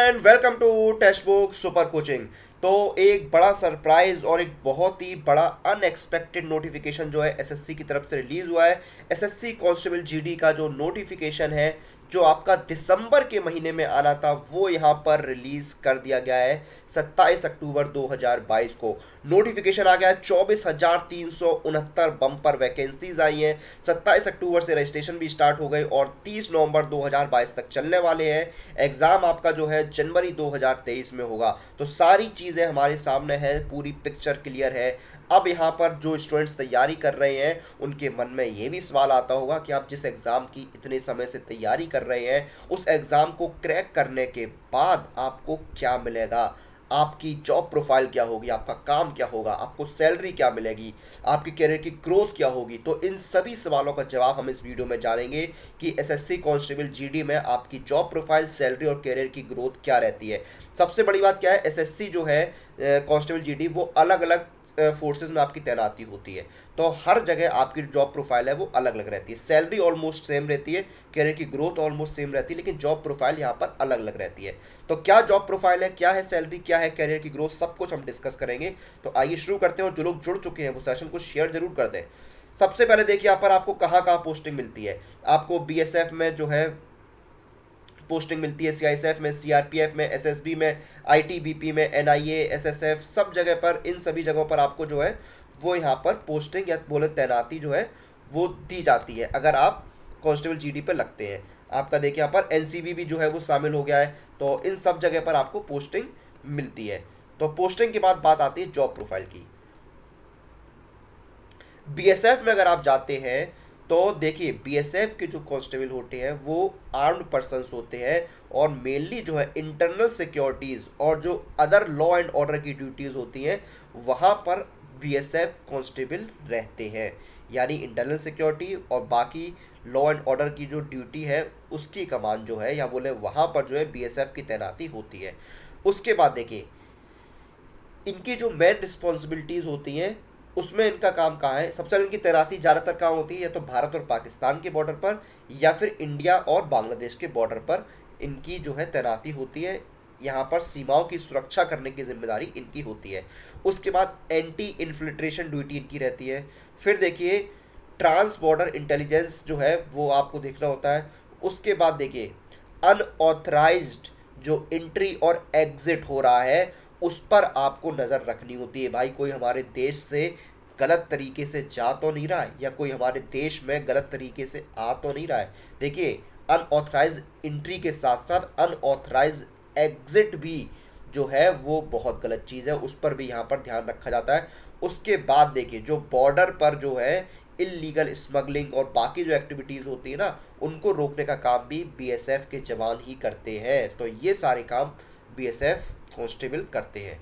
And welcome to textbook super coaching. तो एक बड़ा सरप्राइज और एक बहुत ही बड़ा अनएक्सपेक्टेड नोटिफिकेशन जो है एसएससी की तरफ से रिलीज हुआ है। एसएससी कांस्टेबल जीडी का जो नोटिफिकेशन है जो आपका दिसंबर के महीने में आना था वो यहाँ पर रिलीज कर दिया गया है 27 अक्टूबर 2022 को। नोटिफिकेशन आ गया है, 24,369 बम्पर वैकेंसीज आई हैं। 27 अक्टूबर से रजिस्ट्रेशन भी स्टार्ट हो गई और 30 नवंबर 2022 तक चलने वाले हैं। एग्ज़ाम आपका जो है जनवरी 2023 में होगा। तो सारी चीज़ें हमारे सामने है, पूरी पिक्चर क्लियर है। अब यहाँ पर जो स्टूडेंट्स तैयारी कर रहे हैं उनके मन में ये भी सवाल आता होगा कि आप जिस एग्ज़ाम की इतने समय से तैयारी कर रहे हैं उस एग्ज़ाम को क्रैक करने के बाद आपको क्या मिलेगा, आपकी जॉब प्रोफाइल क्या होगी, आपका काम क्या होगा, आपको सैलरी क्या मिलेगी, आपकी करियर की ग्रोथ क्या होगी। तो इन सभी सवालों का जवाब हम इस वीडियो में जानेंगे कि एसएससी कांस्टेबल जीडी में आपकी जॉब प्रोफाइल, सैलरी और करियर की ग्रोथ क्या रहती है। सबसे बड़ी बात क्या है, एसएससी जो है कांस्टेबल जीडी वो अलग अलग फोर्सेस में आपकी तैनाती होती है। तो हर जगह आपकी जॉब प्रोफाइल है वो अलग अलग रहती है। सैलरी ऑलमोस्ट सेम रहती है, करियर की ग्रोथ ऑलमोस्ट सेम रहती है, लेकिन जॉब प्रोफाइल यहाँ पर अलग अलग रहती है। तो क्या जॉब प्रोफाइल है, क्या है सैलरी, क्या है करियर की ग्रोथ, सब कुछ हम डिस्कस करेंगे। तो आइए शुरू करते हैं और जो लोग जुड़ चुके हैं वो सेशन को शेयर जरूर कर दें। सबसे पहले देखिए यहाँ पर आपको कहाँ कहाँ पोस्टिंग मिलती है। आपको बीएसएफ में जो है पोस्टिंग मिलती है, सीआईएसएफ में, सीआरपीएफ में, एसएसबी में, आईटीबीपी में, एनआईए, एसएसएफ, सब जगह पर, इन सभी जगहों पर आपको जो है वो यहाँ पर पोस्टिंग या बोले तैनाती जो है वो दी जाती है अगर आप कांस्टेबल जीडी पे लगते हैं। आपका देखिए यहाँ पर एनसीबी भी जो है वो शामिल हो गया है। तो इन सब जगह पर आपको पोस्टिंग मिलती है। तो पोस्टिंग के बाद बात आती है जॉब प्रोफाइल की। बीएसएफ में अगर आप जाते हैं तो देखिए बीएसएफ के जो कांस्टेबल होते हैं वो आर्म्ड पर्सन्स होते हैं और मेनली जो है इंटरनल सिक्योरिटीज़ और जो अदर लॉ एंड ऑर्डर की ड्यूटीज़ होती हैं वहाँ पर बीएसएफ कांस्टेबल रहते हैं। यानी इंटरनल सिक्योरिटी और बाकी लॉ एंड ऑर्डर की जो ड्यूटी है उसकी कमान जो है या बोले वहाँ पर जो है बीएसएफ की तैनाती होती है। उसके बाद देखिए इनकी जो मेन रिस्पॉन्सिबिलिटीज़ होती हैं उसमें इनका काम कहाँ है। सबसे पहले इनकी तैनाती ज़्यादातर कहाँ होती है, या तो भारत और पाकिस्तान के बॉर्डर पर या फिर इंडिया और बांग्लादेश के बॉर्डर पर इनकी जो है तैनाती होती है। यहाँ पर सीमाओं की सुरक्षा करने की जिम्मेदारी इनकी होती है। उसके बाद एंटी इन्फिल्ट्रेशन ड्यूटी इनकी रहती है। फिर देखिए ट्रांस बॉर्डर इंटेलिजेंस जो है वो आपको देखना होता है। उसके बाद देखिए अनऑथराइज्ड जो एंट्री और एग्जिट हो रहा है उस पर आपको नज़र रखनी होती है। भाई कोई हमारे देश से गलत तरीके से जा तो नहीं रहा है या कोई हमारे देश में गलत तरीके से आ तो नहीं रहा है। देखिए अनऑथराइज एंट्री के साथ साथ अनऑथराइज एग्जिट भी जो है वो बहुत गलत चीज़ है, उस पर भी यहाँ पर ध्यान रखा जाता है। उसके बाद देखिए जो बॉर्डर पर जो है इलीगल स्मगलिंग और बाकी जो एक्टिविटीज़ होती है ना उनको रोकने का काम भी बीएसएफ के जवान ही करते हैं। तो ये सारे काम बीएसएफ कांस्टेबल करते हैं।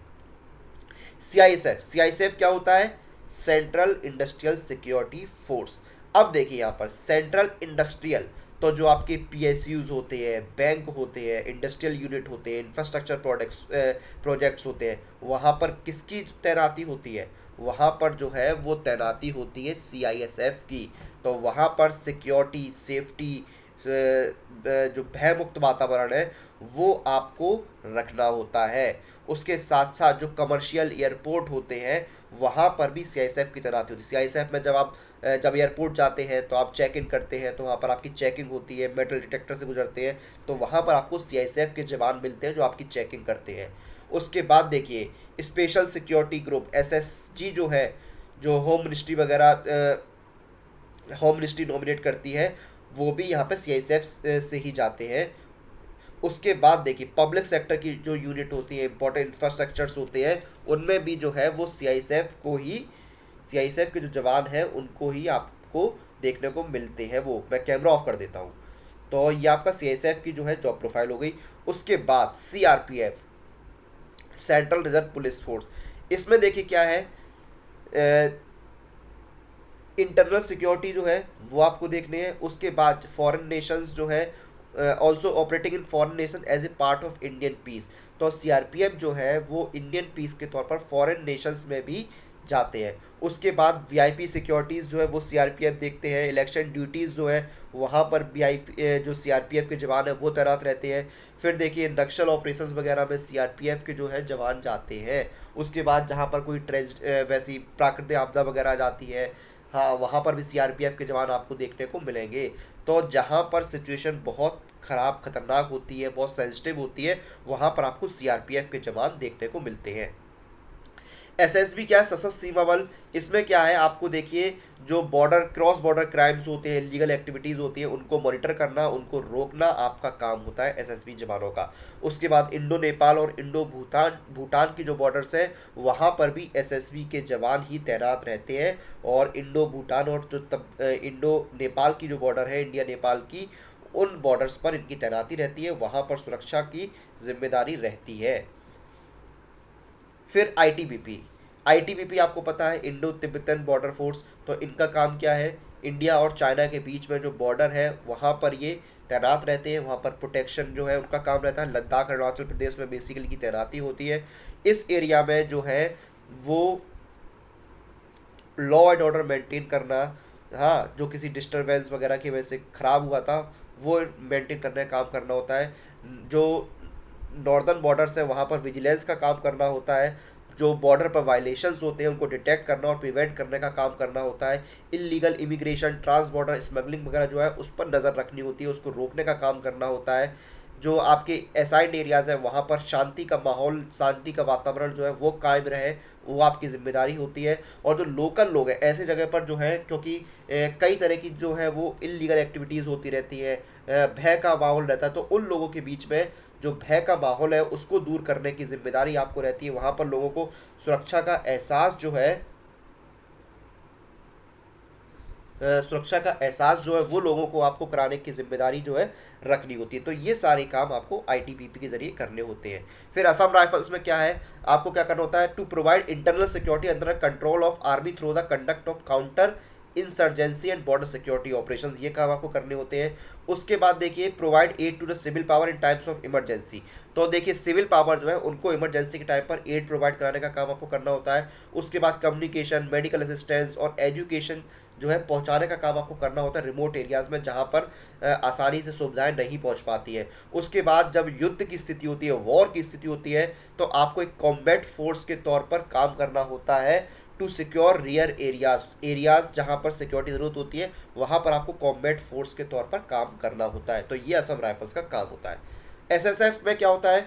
सीआईएसएफ, सीआईएसएफ क्या होता है, सेंट्रल इंडस्ट्रियल सिक्योरिटी फोर्स। अब देखिए यहाँ पर सेंट्रल इंडस्ट्रियल तो जो आपके पीएसयूज होते हैं, बैंक होते हैं, इंडस्ट्रियल यूनिट होते हैं, इंफ्रास्ट्रक्चर प्रोजेक्ट्स होते हैं, वहाँ पर किसकी तैनाती होती है, वहाँ पर जो है वो तैनाती होती है सीआईएसएफ की। तो वहाँ पर सिक्योरिटी, सेफ्टी, जो भय मुक्त वातावरण है वो आपको रखना होता है। उसके साथ साथ जो कमर्शियल एयरपोर्ट होते हैं वहाँ पर भी सीआईएसएफ की तैनाती होती है। सीआईएसएफ में जब एयरपोर्ट जाते हैं तो आप चेक इन करते हैं तो वहाँ पर आपकी चेकिंग होती है, मेटल डिटेक्टर से गुजरते हैं तो वहाँ पर आपको सीआईएसएफ के जवान मिलते हैं जो आपकी चेकिंग करते हैं। उसके बाद देखिए स्पेशल सिक्योरिटी ग्रुप एसएसजी जो है, जो होम मिनिस्ट्री वगैरह होम मिनिस्ट्री नॉमिनेट करती है वो भी यहाँ पे सीआईएसएफ से ही जाते हैं। उसके बाद देखिए पब्लिक सेक्टर की जो यूनिट होती है, इंपॉर्टेंट इंफ्रास्ट्रक्चर्स होते हैं उनमें भी जो है वो सीआईएसएफ के जो जवान हैं उनको ही आपको देखने को मिलते हैं। वो मैं कैमरा ऑफ कर देता हूँ। तो ये आपका सीआईएसएफ की जो है जॉब प्रोफाइल हो गई। उसके बाद CRPF, central reserve police force, इसमें देखिए क्या है, इंटरनल सिक्योरिटी जो है वो आपको देखने हैं। उसके बाद फॉरेन नेशंस जो है also operating in foreign nation as a part of Indian peace. तो सीआरपीएफ जो है वो इंडियन पीस के तौर पर फॉरेन नेशंस में भी जाते हैं। उसके बाद वीआईपी सिक्योरिटीज़ जो है वो सीआरपीएफ देखते हैं। इलेक्शन ड्यूटीज़ जो है वहाँ पर वीआईपी जो सीआरपीएफ के जवान हैं वो तैनात रहते हैं। फिर देखिए नक्सल ऑपरेशंस वगैरह में सीआरपीएफ के जो है जवान जाते हैं। उसके बाद जहाँ पर कोई वैसी प्राकृतिक आपदा वगैरह आ जाती है, हाँ, वहाँ पर भी सीआरपीएफ के जवान आपको देखने को मिलेंगे। तो जहाँ पर सिचुएशन बहुत ख़राब खतरनाक होती है, बहुत सेंसिटिव होती है, वहाँ पर आपको सीआरपीएफ के जवान देखने को मिलते हैं। एसएसबी क्या है? सशस्त्र सीमा बल। इसमें क्या है, आपको देखिए जो बॉर्डर क्रॉस बॉर्डर क्राइम्स होते हैं, लीगल एक्टिविटीज़ होती हैं, उनको मॉनिटर करना, उनको रोकना आपका काम होता है एसएसबी जवानों का। उसके बाद इंडो नेपाल और इंडो भूटान भूटान की जो बॉर्डर्स हैं वहाँ पर भी एसएसबी के जवान ही तैनात रहते हैं। और इंडो भूटान और जो इंडो नेपाल की जो बॉर्डर है, इंडिया नेपाल की, उन बॉर्डर्स पर इनकी तैनाती रहती है, वहाँ पर सुरक्षा की जिम्मेदारी रहती है। फिर आईटीबीपी। आईटीबीपी आपको पता है, इंडो तिब्बतन बॉर्डर फोर्स। तो इनका काम क्या है, इंडिया और चाइना के बीच में जो बॉर्डर है वहाँ पर ये तैनात रहते हैं, वहाँ पर प्रोटेक्शन जो है उनका काम रहता है। लद्दाख अरुणाचल प्रदेश में बेसिकली की तैनाती होती है। इस एरिया में जो है वो लॉ एंड ऑर्डर मेंटेन करना, हाँ, जो किसी डिस्टरबेंस वगैरह की वजह से ख़राब हुआ था वो मेंटेन करने का काम करना होता है। जो नॉर्दर्न बॉर्डर्स है वहाँ पर विजिलेंस का काम करना होता है। जो बॉर्डर पर वायलेशंस होते हैं उनको डिटेक्ट करना और प्रिवेंट करने का काम करना होता है। Illegal immigration, trans border smuggling वगैरह जो है उस पर नज़र रखनी होती है, उसको रोकने का काम करना होता है। जो आपके असाइंड एरियाज़ हैं वहाँ पर शांति का माहौल, शांति का वातावरण जो है वो कायम रहे, वो आपकी जिम्मेदारी होती है। और जो लोकल लोग हैं ऐसे जगह पर जो है, क्योंकि कई तरह की जो है वो इलीगल एक्टिविटीज़ होती रहती है, भय का माहौल रहता है, तो उन लोगों के बीच में जो भय का माहौल है उसको दूर करने की जिम्मेदारी आपको रहती है। वहाँ पर लोगों को सुरक्षा का एहसास जो है सुरक्षा का एहसास जो है वो लोगों को आपको कराने की जिम्मेदारी जो है रखनी होती है। तो ये सारे काम आपको आईटीबीपी के जरिए करने होते हैं। फिर असम राइफल्स में क्या है, आपको क्या करना होता है, to provide internal security under control of army through the conduct of counter insurgency and border security operations, ये काम आपको करने होते हैं। उसके बाद देखिए provide aid to the civil power in times of emergency. तो देखिए सिविल पावर जो है उनको इमरजेंसी के टाइम पर एड प्रोवाइड कराने का काम आपको करना होता है। उसके बाद कम्युनिकेशन, मेडिकल असिस्टेंस और एजुकेशन जो है पहुंचाने का काम आपको करना होता है रिमोट एरियाज़ में जहां पर आसानी से सुविधाएं नहीं पहुंच पाती है। उसके बाद जब युद्ध की स्थिति होती है, वॉर की स्थिति होती है, तो आपको एक कॉम्बैट फोर्स के तौर पर काम करना होता है टू सिक्योर रियर एरियाज जहां पर सिक्योरिटी ज़रूरत होती है वहां पर आपको कॉम्बैट फोर्स के तौर पर काम करना होता है। तो ये असम राइफल्स का काम होता है। एसएसएफ में क्या होता है,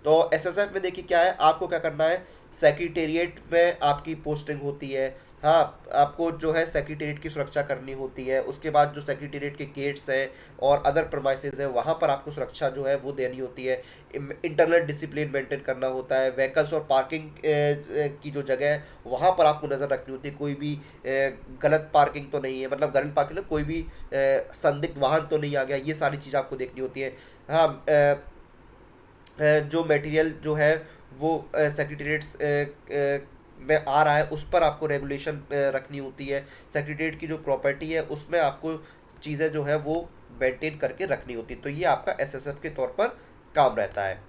तो एसएसएफ में देखिए क्या है, आपको क्या करना है, सेक्रेटेरिएट में आपकी पोस्टिंग होती है, हाँ, आपको जो है सेक्रेटेरिएट की सुरक्षा करनी होती है। उसके बाद जो सेक्रेटेरिएट के गेट्स हैं और अदर प्रमाइसेस हैं वहाँ पर आपको सुरक्षा जो है वो देनी होती है। इंटरनल डिसिप्लिन मेंटेन करना होता है। व्हीकल्स और पार्किंग की जो जगह है वहाँ पर आपको नज़र रखनी होती है, कोई भी गलत पार्किंग तो नहीं है, मतलब गलत पार्किंग कोई भी संदिग्ध वाहन तो नहीं आ गया, ये सारी चीज़ आपको देखनी होती है। हाँ, जो मटेरियल जो है वो सेक्रेटेरिएट्स में आ रहा है उस पर आपको रेगुलेशन रखनी होती है। सेक्रेटेरिएट की जो प्रॉपर्टी है उसमें आपको चीज़ें जो है वो मेंटेन करके रखनी होती है। तो ये आपका एसएसएफ के तौर पर काम रहता है।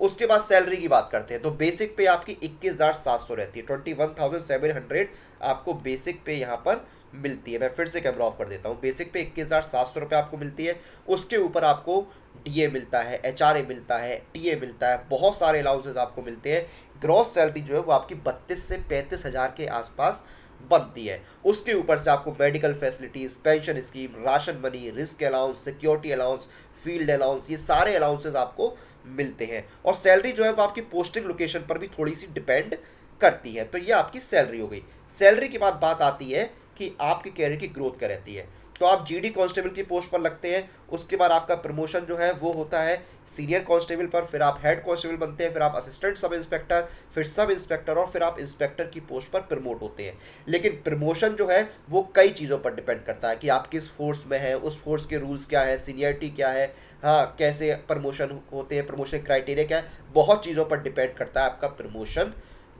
उसके बाद सैलरी की बात करते हैं तो बेसिक पे आपकी 21,700 रहती है, 21,700 आपको बेसिक पे यहाँ पर मिलती है। मैं फिर से कैमरा ऑफ कर देता हूँ। बेसिक पे 21,700 रुपये आपको मिलती है। उसके ऊपर आपको डीए मिलता है, एचआरए मिलता है, टीए मिलता है, बहुत सारे अलाउंसेस आपको मिलते हैं। ग्रॉस सैलरी जो है वो आपकी 32 से 35,000 के आसपास बनती है। उसके ऊपर से आपको medical facilities, pension scheme, ration money, risk allowance, security allowance, field allowance, ये सारे अलाउंसेस आपको मिलते हैं। और सैलरी जो है वो आपकी पोस्टिंग लोकेशन पर भी थोड़ी सी डिपेंड करती है। तो ये आपकी सैलरी हो गई। सैलरी के बाद बात आती है कि आपके कैरियर की ग्रोथ क्या रहती है। तो आप जीडी कांस्टेबल की पोस्ट पर लगते हैं, उसके बाद आपका प्रमोशन जो है वो होता है सीनियर कांस्टेबल पर, फिर आप हेड कांस्टेबल बनते हैं, फिर आप असिस्टेंट सब इंस्पेक्टर, फिर सब इंस्पेक्टर और फिर आप इंस्पेक्टर की पोस्ट पर प्रमोट होते हैं। लेकिन प्रमोशन जो है वो कई चीज़ों पर डिपेंड करता है कि आप किस फोर्स में हैं, उस फोर्स के रूल्स क्या है, सीनियरिटी क्या है, हाँ, कैसे प्रमोशन होते हैं, प्रमोशन क्राइटेरिया क्या है, बहुत चीज़ों पर डिपेंड करता है आपका प्रमोशन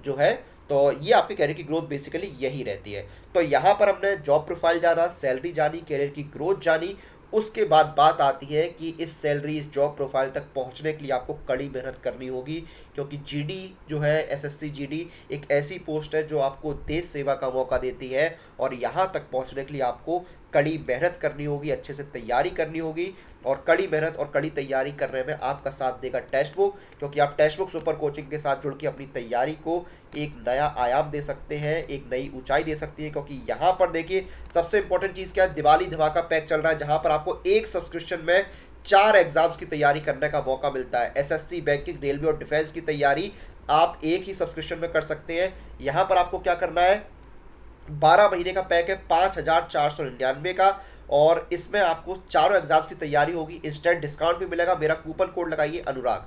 जो है। तो ये आपके कैरियर की ग्रोथ बेसिकली यही रहती है। तो यहाँ पर हमने जॉब प्रोफाइल जाना, सैलरी जानी, कैरियर की ग्रोथ जानी। उसके बाद बात आती है कि इस सैलरी, इस जॉब प्रोफाइल तक पहुंचने के लिए आपको कड़ी मेहनत करनी होगी, क्योंकि जीडी जो है, एसएससी जीडी एक ऐसी पोस्ट है जो आपको देश सेवा का मौका देती है, और यहाँ तक पहुँचने के लिए आपको कड़ी मेहनत करनी होगी, अच्छे से तैयारी करनी होगी। और कड़ी मेहनत और कड़ी तैयारी करने में आपका साथ देगा टेक्स्ट बुक, क्योंकि आप टेक्स्ट बुक सुपर कोचिंग के साथ जुड़ के अपनी तैयारी को एक नया आयाम दे सकते हैं, एक नई ऊंचाई दे सकती है। क्योंकि यहाँ पर देखिए सबसे इंपॉर्टेंट चीज़ क्या है, दिवाली धमाका पैक चल रहा है, जहाँ पर आपको एक सब्सक्रिप्शन में 4 एग्जाम्स की तैयारी करने का मौका मिलता है। एसएससी, बैंकिंग, रेलवे और डिफेंस की तैयारी आप एक ही सब्सक्रिप्शन में कर सकते हैं। यहाँ पर आपको क्या करना है, 12 महीने का पैक है 5,499 का, और इसमें आपको चारों एग्जाम्स की तैयारी होगी, इंस्टेंट डिस्काउंट भी मिलेगा। मेरा कूपन कोड लगाइए अनुराग,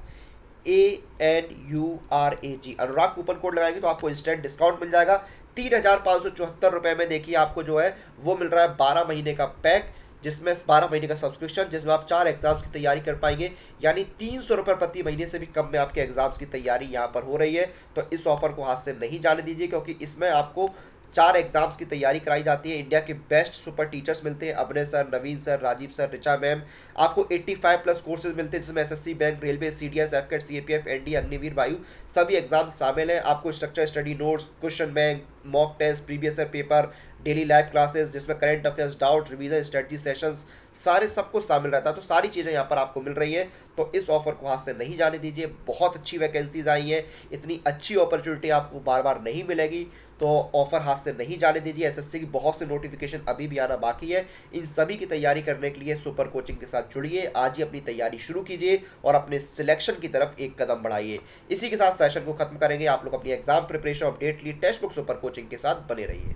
ANURAG, अनुराग कूपन कोड लगाएंगे तो आपको इंस्टेंट डिस्काउंट मिल जाएगा। 3,574 रुपये में देखिए आपको जो है वो मिल रहा है 12 महीने का पैक, जिसमें 12 महीने का सब्सक्रिप्शन, जिसमें आप 4 एग्जाम्स की तैयारी कर पाएंगे, यानी 300 रुपये प्रति महीने से भी कम में आपके एग्जाम्स की तैयारी यहाँ पर हो रही है। तो इस ऑफर को हाथ से नहीं जाने दीजिए, क्योंकि इसमें आपको 4 एग्जाम्स की तैयारी कराई जाती है। इंडिया के बेस्ट सुपर टीचर्स मिलते हैं, Abhay sir, Naveen sir, Rajeev sir, Richa ma'am. आपको 85 प्लस कोर्सेज मिलते हैं, जिसमें SSC, bank, railway, CDS, AFCAT, CAPF, NDA, Agniveer, Vayu सभी एग्जाम शामिल हैं। आपको structure study notes, question bank, mock test, previous year paper, daily live classes जिसमें current affairs, doubt revision, strategy sessions, सारे सब कुछ शामिल रहता है। तो सारी चीज़ें यहाँ पर आपको मिल रही है, तो इस ऑफर को हाथ से नहीं जाने दीजिए। बहुत अच्छी वैकेंसीज आई हैं, इतनी अच्छी अपॉर्चुनिटी आपको बार बार नहीं मिलेगी, तो ऑफर हाथ से नहीं जाने दीजिए। एसएससी की बहुत से नोटिफिकेशन अभी भी आना बाकी है, इन सभी की तैयारी करने के लिए सुपर कोचिंग के साथ जुड़िए, आज ही अपनी तैयारी शुरू कीजिए और अपने सिलेक्शन की तरफ एक कदम बढ़ाइए। इसी के साथ सेशन को खत्म करेंगे। आप लोग अपनी एग्जाम प्रिपरेशन अपडेट लिए टेक्स्ट बुक सुपर कोचिंग के साथ बने रहिए।